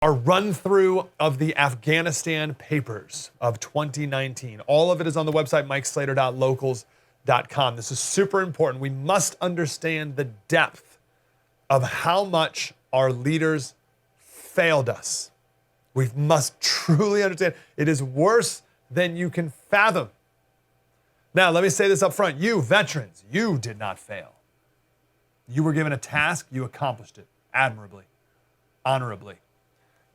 our run through of the Afghanistan papers of 2019. All of it is on the website, mikeslater.locals.com. This is super important. We must understand the depth of how much our leaders failed us. We must truly understand it is worse than you can fathom. Now, let me say this up front. You veterans, you did not fail. You were given a task, you accomplished it admirably, honorably.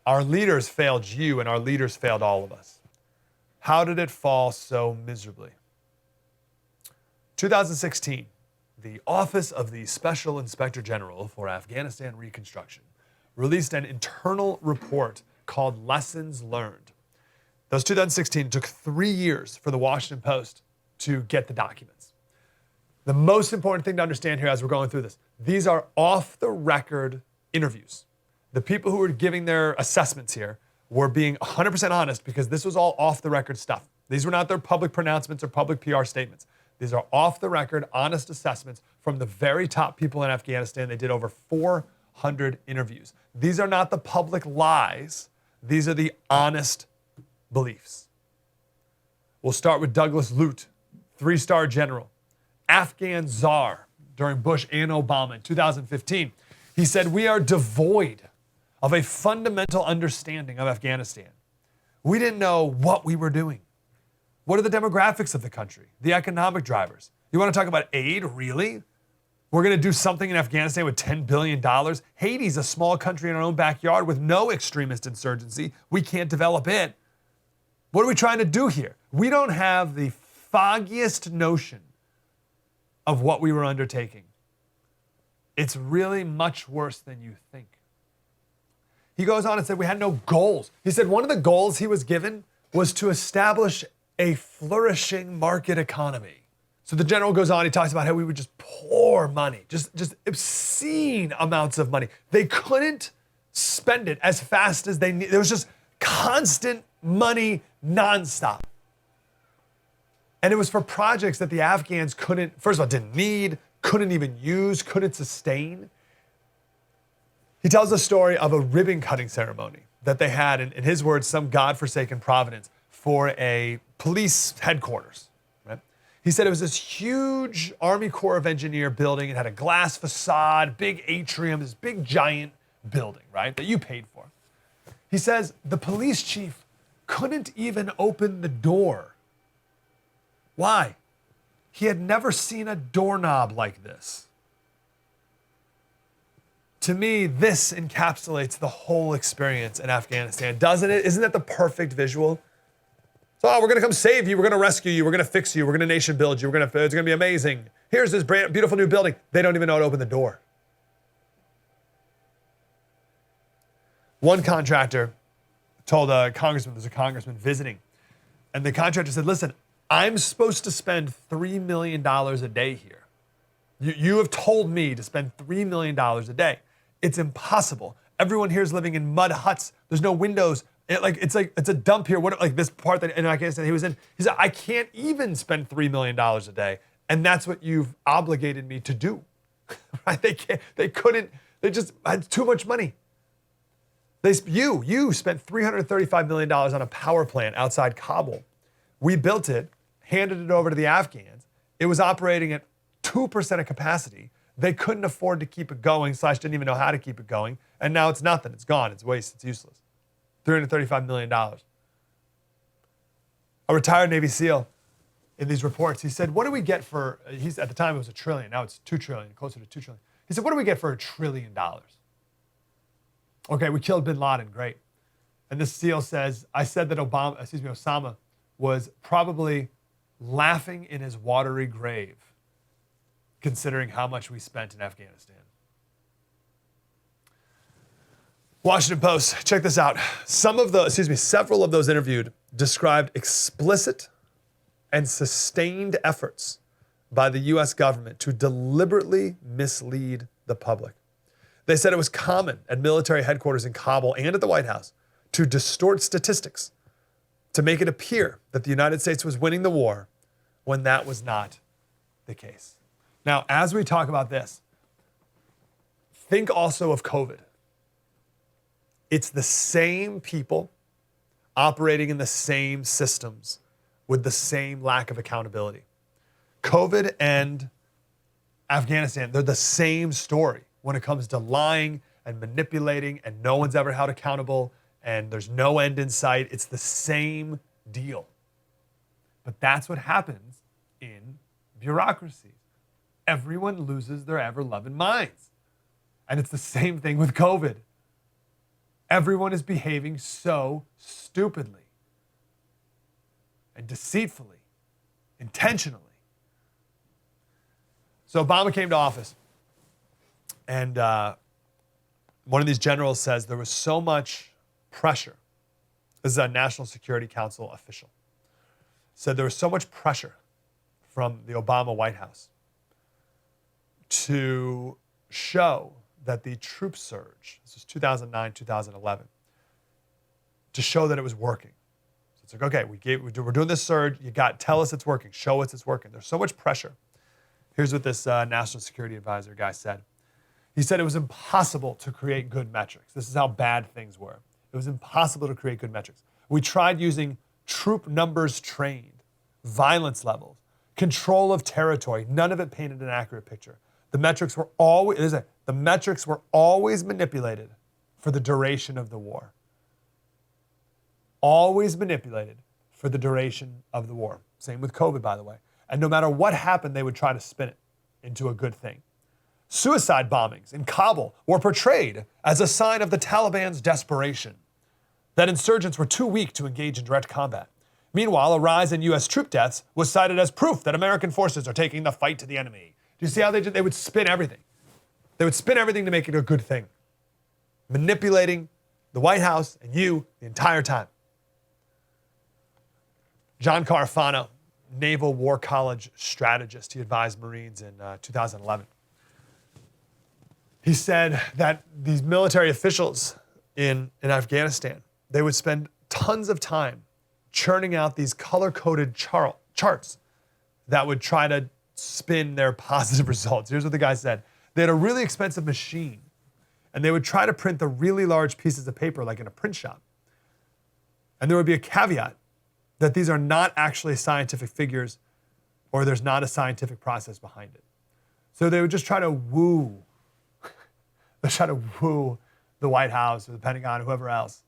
Our leaders failed you, and our leaders failed all of us. How did it fall so miserably? 2016, the Office of the Special Inspector General for Afghanistan Reconstruction released an internal report called Lessons Learned. Those 2016 took 3 years for the Washington Post to get the documents. The most important thing to understand here as we're going through this, these are off-the-record interviews. The people who were giving their assessments here were being 100% honest because this was all off-the-record stuff. These were not their public pronouncements or public PR statements. These are off-the-record, honest assessments from the very top people in Afghanistan. They did over 400 interviews. These are not the public lies. These are the honest beliefs. We'll start with Douglas Lute, 3-star general, Afghan czar during Bush and Obama in 2015. He said, "We are devoid of a fundamental understanding of Afghanistan. We didn't know what we were doing. What are the demographics of the country? The economic drivers? You want to talk about aid? Really? We're going to do something in Afghanistan with $10 billion? Haiti's a small country in our own backyard with no extremist insurgency. We can't develop it. What are we trying to do here? We don't have the foggiest notion of what we were undertaking. It's really much worse than you think." He goes on and said, we had no goals. He said one of the goals he was given was to establish a flourishing market economy. So the general goes on, he talks about how we would just pour money, just obscene amounts of money. They couldn't spend it as fast as they need. There was just constant money nonstop. And it was for projects that the Afghans couldn't, first of all, didn't need, couldn't even use, couldn't sustain. He tells a story of a ribbon cutting ceremony that they had, in his words, some godforsaken providence for a police headquarters. Right? He said it was this huge Army Corps of Engineer building. It had a glass facade, big atrium, this big giant building, right, that you paid for. He says the police chief couldn't even open the door. Why? He had never seen a doorknob like this. To me, this encapsulates the whole experience in Afghanistan, doesn't it? Isn't that the perfect visual? So, we're going to come save you. We're going to rescue you. We're going to fix you. We're going to nation build you. It's going to be amazing. Here's this beautiful new building. They don't even know how to open the door. One contractor told a congressman, there's a congressman visiting, and the contractor said, listen, I'm supposed to spend $3 million a day here. You have told me to spend $3 million a day. It's impossible. Everyone here is living in mud huts. There's no windows. It's a dump here. What, like this part that in Afghanistan he was in, he said, I can't even spend $3 million a day. And that's what you've obligated me to do. Right? They just had too much money. You spent $335 million on a power plant outside Kabul. We built it, handed it over to the Afghans. It was operating at 2% of capacity. They couldn't afford to keep it going, / didn't even know how to keep it going. And now it's nothing. It's gone. It's waste. It's useless. $335 million. A retired Navy SEAL in these reports, he said, what do we get for, at the time it was $1 trillion. Now it's $2 trillion, closer to $2 trillion. He said, what do we get for $1 trillion? Okay, we killed bin Laden. Great. And this SEAL says, I said that Osama was probably laughing in his watery grave, considering how much we spent in Afghanistan. Washington Post, check this out. Several of those interviewed described explicit and sustained efforts by the U.S. government to deliberately mislead the public. They said it was common at military headquarters in Kabul and at the White House to distort statistics to make it appear that the United States was winning the war when that was not the case. Now, as we talk about this, think also of COVID. It's the same people operating in the same systems with the same lack of accountability. COVID and Afghanistan, they're the same story when it comes to lying and manipulating, and no one's ever held accountable, and there's no end in sight. It's the same deal. But that's what happens in bureaucracies. Everyone loses their ever-loving minds. And it's the same thing with COVID. Everyone is behaving so stupidly and deceitfully, intentionally. So Obama came to office, and one of these generals says there was so much pressure. This is a National Security Council official. Said there was so much pressure from the Obama White House to show that the troop surge, this was 2009, 2011, to show that it was working. So it's like, okay, we're doing this surge. Tell us it's working. Show us it's working. There's so much pressure. Here's what this National Security Advisor guy said. He said it was impossible to create good metrics. This is how bad things were. It was impossible to create good metrics. We tried using troop numbers trained, violence levels, control of territory. None of it painted an accurate picture. The metrics were always manipulated for the duration of the war. Always manipulated for the duration of the war. Same with COVID, by the way. And no matter what happened, they would try to spin it into a good thing. Suicide bombings in Kabul were portrayed as a sign of the Taliban's desperation, that insurgents were too weak to engage in direct combat. Meanwhile, a rise in U.S. troop deaths was cited as proof that American forces are taking the fight to the enemy. Do you see how they would spin everything? They would spin everything to make it a good thing, manipulating the White House and you the entire time. John Carafano, Naval War College strategist, he advised Marines in 2011. He said that these military officials in Afghanistan, they would spend tons of time churning out these color-coded charts that would try to spin their positive results. Here's what the guy said. They had a really expensive machine, and they would try to print the really large pieces of paper like in a print shop. And there would be a caveat that these are not actually scientific figures, or there's not a scientific process behind it. So they would just try to woo. They try to woo the White House or the Pentagon, whoever else,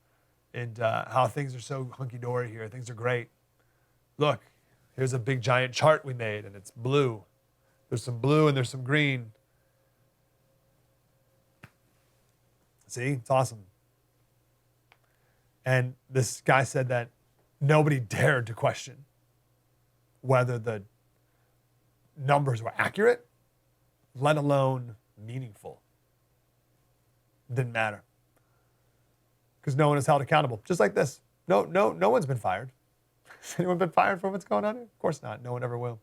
and how things are so hunky-dory here. Things are great. Look, here's a big giant chart we made, and it's blue. There's some blue and there's some green. See, it's awesome. And this guy said that nobody dared to question whether the numbers were accurate, let alone meaningful. Didn't matter. Because no one is held accountable. Just like this. No one's been fired. Has anyone been fired for what's going on here? Of course not. No one ever will.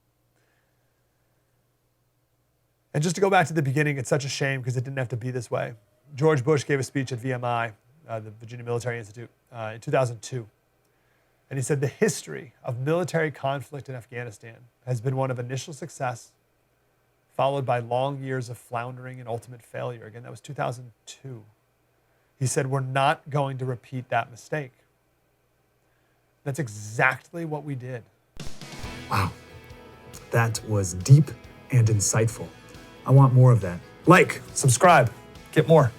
And just to go back to the beginning, it's such a shame because it didn't have to be this way. George Bush gave a speech at VMI, the Virginia Military Institute, in 2002. And he said the history of military conflict in Afghanistan has been one of initial success, followed by long years of floundering and ultimate failure. Again, that was 2002. He said, we're not going to repeat that mistake. That's exactly what we did. Wow, that was deep and insightful. I want more of that. Like, subscribe, get more.